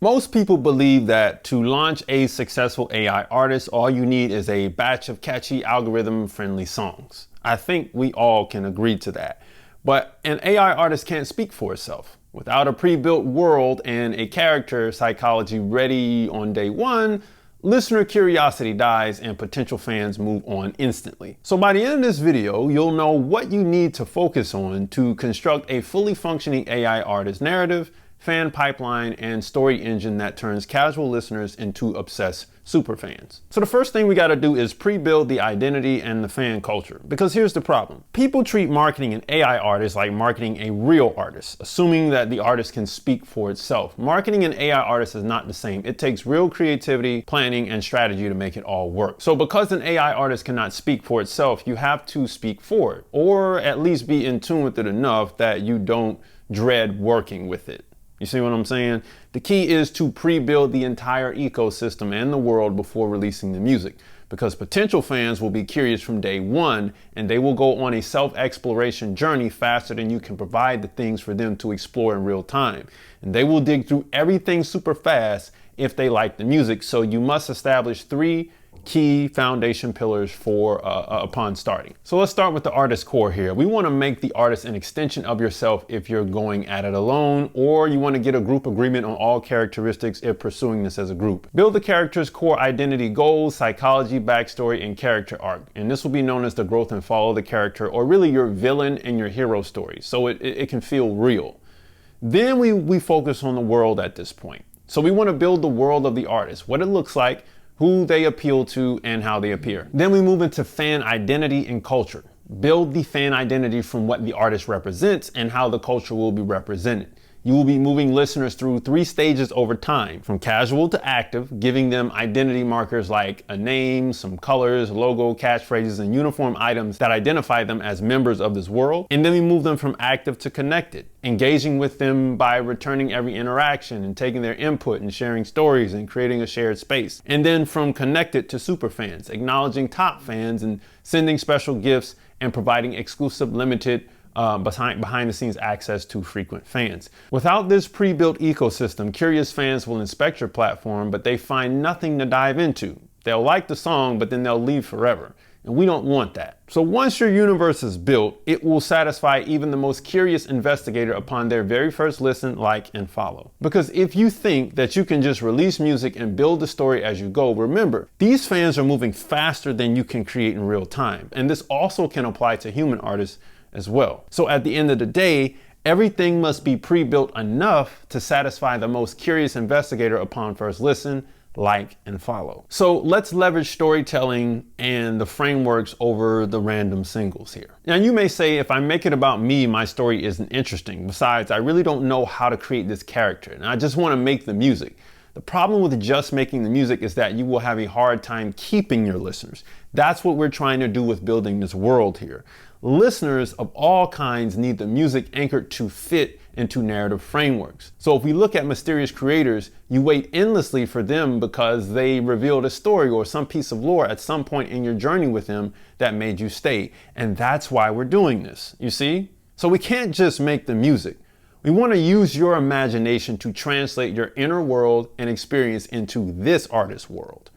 Most people believe that to launch a successful AI artist, all you need is a batch of catchy algorithm-friendly songs. I think we all can agree to that. But an AI artist can't speak for itself. Without a pre-built world and a character psychology ready on day one, listener curiosity dies and potential fans move on instantly. So by the end of this video, you'll know what you need to focus on to construct a fully functioning AI artist narrative, fan pipeline, and story engine that turns casual listeners into obsessed superfans. So the first thing we got to do is pre-build the identity and the fan culture. Because here's the problem. People treat marketing an AI artist like marketing a real artist, assuming that the artist can speak for itself. Marketing an AI artist is not the same. It takes real creativity, planning, and strategy to make it all work. So because an AI artist cannot speak for itself, you have to speak for it, or at least be in tune with it enough that you don't dread working with it. You see what I'm saying? The key is to pre-build the entire ecosystem and the world before releasing the music, because potential fans will be curious from day one, and they will go on a self-exploration journey faster than you can provide the things for them to explore in real time. And they will dig through everything super fast if they like the music. So you must establish 3 key foundation pillars for upon starting. So let's start with the artist core here. We want to make the artist an extension of yourself if you're going at it alone, or you want to get a group agreement on all characteristics if pursuing this as a group. Build the character's core identity, goals, psychology, backstory, and character arc. And this will be known as the growth and follow the character, or really your villain and your hero story. So it can feel real. Then we focus on the world at this point. So we want to build the world of the artist, what it looks like, who they appeal to, and how they appear. Then we move into fan identity and culture. Build the fan identity from what the artist represents and how the culture will be represented. You will be moving listeners through 3 stages over time, from casual to active, giving them identity markers like a name, some colors, logo, catchphrases, and uniform items that identify them as members of this world. And then we move them from active to connected, engaging with them by returning every interaction and taking their input and sharing stories and creating a shared space. And then from connected to superfans, acknowledging top fans and sending special gifts and providing exclusive limited behind the scenes access to frequent fans. Without this pre-built ecosystem, curious fans will inspect your platform, but they find nothing to dive into. They'll like the song, but then they'll leave forever. And we don't want that. So once your universe is built, it will satisfy even the most curious investigator upon their very first listen, like, and follow. Because if you think that you can just release music and build the story as you go, remember, these fans are moving faster than you can create in real time. And this also can apply to human artists as well. So at the end of the day, everything must be pre-built enough to satisfy the most curious investigator upon first listen, like, and follow. So let's leverage storytelling and the frameworks over the random singles here. Now you may say, if I make it about me, my story isn't interesting. Besides, I really don't know how to create this character, and I just want to make the music. The problem with just making the music is that you will have a hard time keeping your listeners. That's what we're trying to do with building this world here. Listeners of all kinds need the music anchored to fit into narrative frameworks. So if we look at mysterious creators, you wait endlessly for them because they revealed a story or some piece of lore at some point in your journey with them that made you stay. And that's why we're doing this, you see? So we can't just make the music. We want to use your imagination to translate your inner world and experience into this artist's world.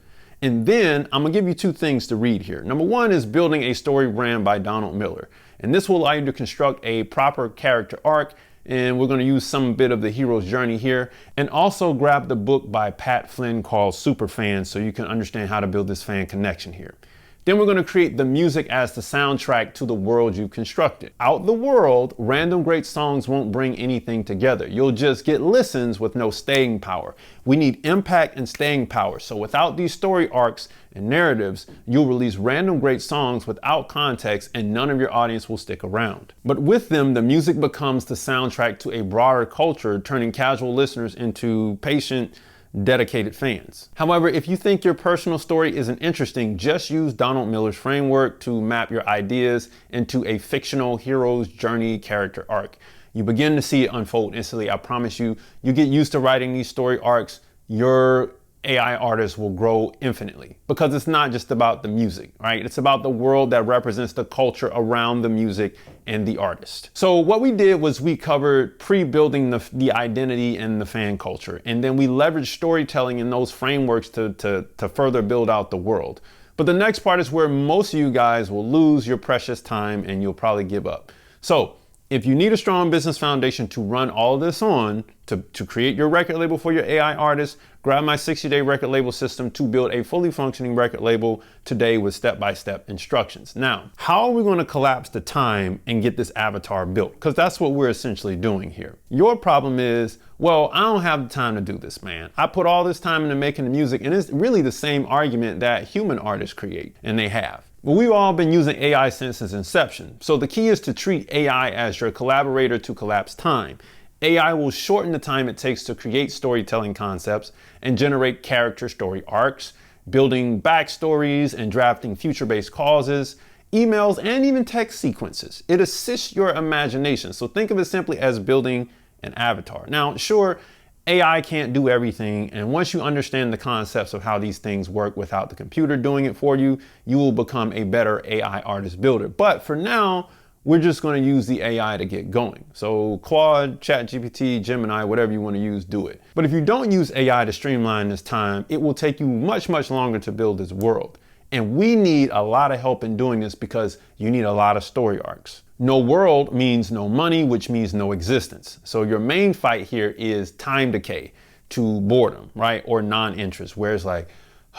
And then I'm gonna give you 2 things to read here. Number 1 is Building a Story Brand by Donald Miller. And this will allow you to construct a proper character arc. And we're gonna use some bit of the hero's journey here. And also grab the book by Pat Flynn called Superfans so you can understand how to build this fan connection here. Then we're going to create the music as the soundtrack to the world you've constructed. Out the world, random great songs won't bring anything together. You'll just get listens with no staying power. We need impact and staying power. So without these story arcs and narratives, you'll release random great songs without context and none of your audience will stick around. But with them, the music becomes the soundtrack to a broader culture, turning casual listeners into patient, dedicated fans. However, if you think your personal story isn't interesting, just use Donald Miller's framework to map your ideas into a fictional hero's journey character arc. You begin to see it unfold instantly. I promise you, you get used to writing these story arcs, your AI artists will grow infinitely, because it's not just about the music, right? It's about the world that represents the culture around the music and the artist. So what we did was we covered pre-building the identity and the fan culture, and then we leveraged storytelling in those frameworks to further build out the world. But the next part is where most of you guys will lose your precious time and you'll probably give up. So if you need a strong business foundation to run all this on, to create your record label for your AI artists, grab my 60-day record label system to build a fully functioning record label today with step-by-step instructions. Now, how are we going to collapse the time and get this avatar built? Because that's what we're essentially doing here. Your problem is, well, I don't have the time to do this, man. I put all this time into making the music, and it's really the same argument that human artists create, and they have. Well, we've all been using AI since its inception. So the key is to treat AI as your collaborator to collapse time. AI will shorten the time it takes to create storytelling concepts and generate character story arcs, building backstories and drafting future-based causes, emails, and even text sequences. It assists your imagination. So think of it simply as building an avatar. Now, sure, AI can't do everything, and once you understand the concepts of how these things work without the computer doing it for you, you will become a better AI artist builder. But for now, we're just going to use the AI to get going. So Claude, ChatGPT, Gemini, whatever you want to use, do it. But if you don't use AI to streamline this time, it will take you much, much longer to build this world. And we need a lot of help in doing this because you need a lot of story arcs. No world means no money, which means no existence. So your main fight here is time decay to boredom, right? Or non-interest, where it's like,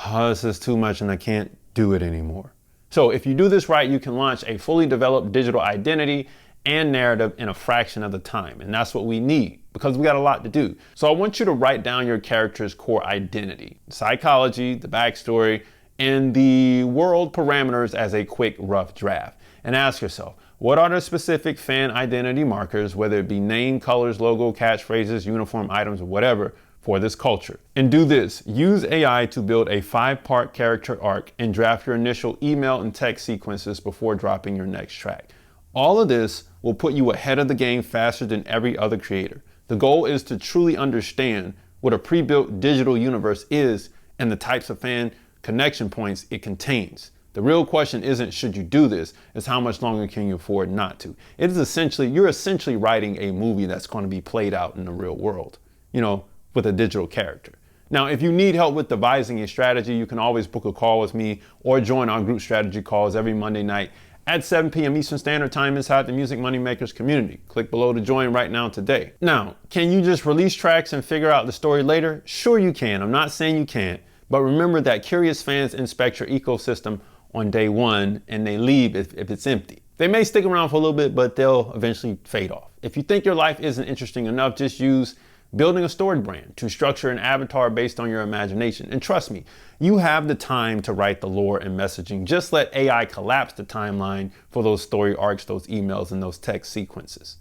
oh, this is too much and I can't do it anymore. So if you do this right, you can launch a fully developed digital identity and narrative in a fraction of the time. And that's what we need because we got a lot to do. So I want you to write down your character's core identity, psychology, the backstory, and the world parameters as a quick, rough draft. And ask yourself, what are the specific fan identity markers, whether it be name, colors, logo, catchphrases, uniform items, or whatever, for this culture? And do this. Use AI to build a 5-part character arc and draft your initial email and text sequences before dropping your next track. All of this will put you ahead of the game faster than every other creator. The goal is to truly understand what a pre-built digital universe is and the types of fan connection points it contains. The real question isn't should you do this, it's how much longer can you afford not to. It is essentially, you're essentially writing a movie that's going to be played out in the real world, you know, with a digital character. Now, if you need help with devising a strategy, you can always book a call with me or join our group strategy calls every Monday night at 7 p.m. Eastern Standard Time inside the Music Money Makers community. Click below to join right now today. Now, can you just release tracks and figure out the story later? Sure you can. I'm not saying you can't, but remember that curious fans inspect your ecosystem on day one and they leave if it's empty. They may stick around for a little bit, but they'll eventually fade off. If you think your life isn't interesting enough, just use building a story brand to structure an avatar based on your imagination. And trust me, you have the time to write the lore and messaging. Just let AI collapse the timeline for those story arcs, those emails, and those text sequences.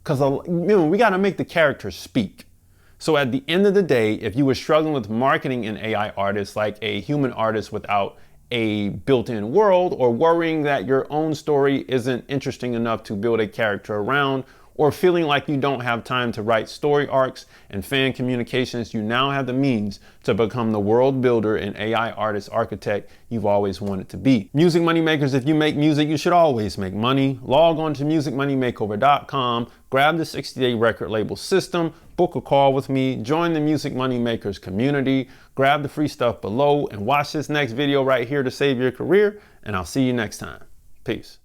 Because we got to make the characters speak. So at the end of the day, if you were struggling with marketing an AI artist like a human artist without a built-in world, or worrying that your own story isn't interesting enough to build a character around, or feeling like you don't have time to write story arcs and fan communications, you now have the means to become the world builder and AI artist architect you've always wanted to be. Music Money Makers, if you make music, you should always make money. Log on to musicmoneymakeover.com, grab the 60-day record label system, book a call with me, join the Music Money Makers community, grab the free stuff below, and watch this next video right here to save your career, and I'll see you next time. Peace.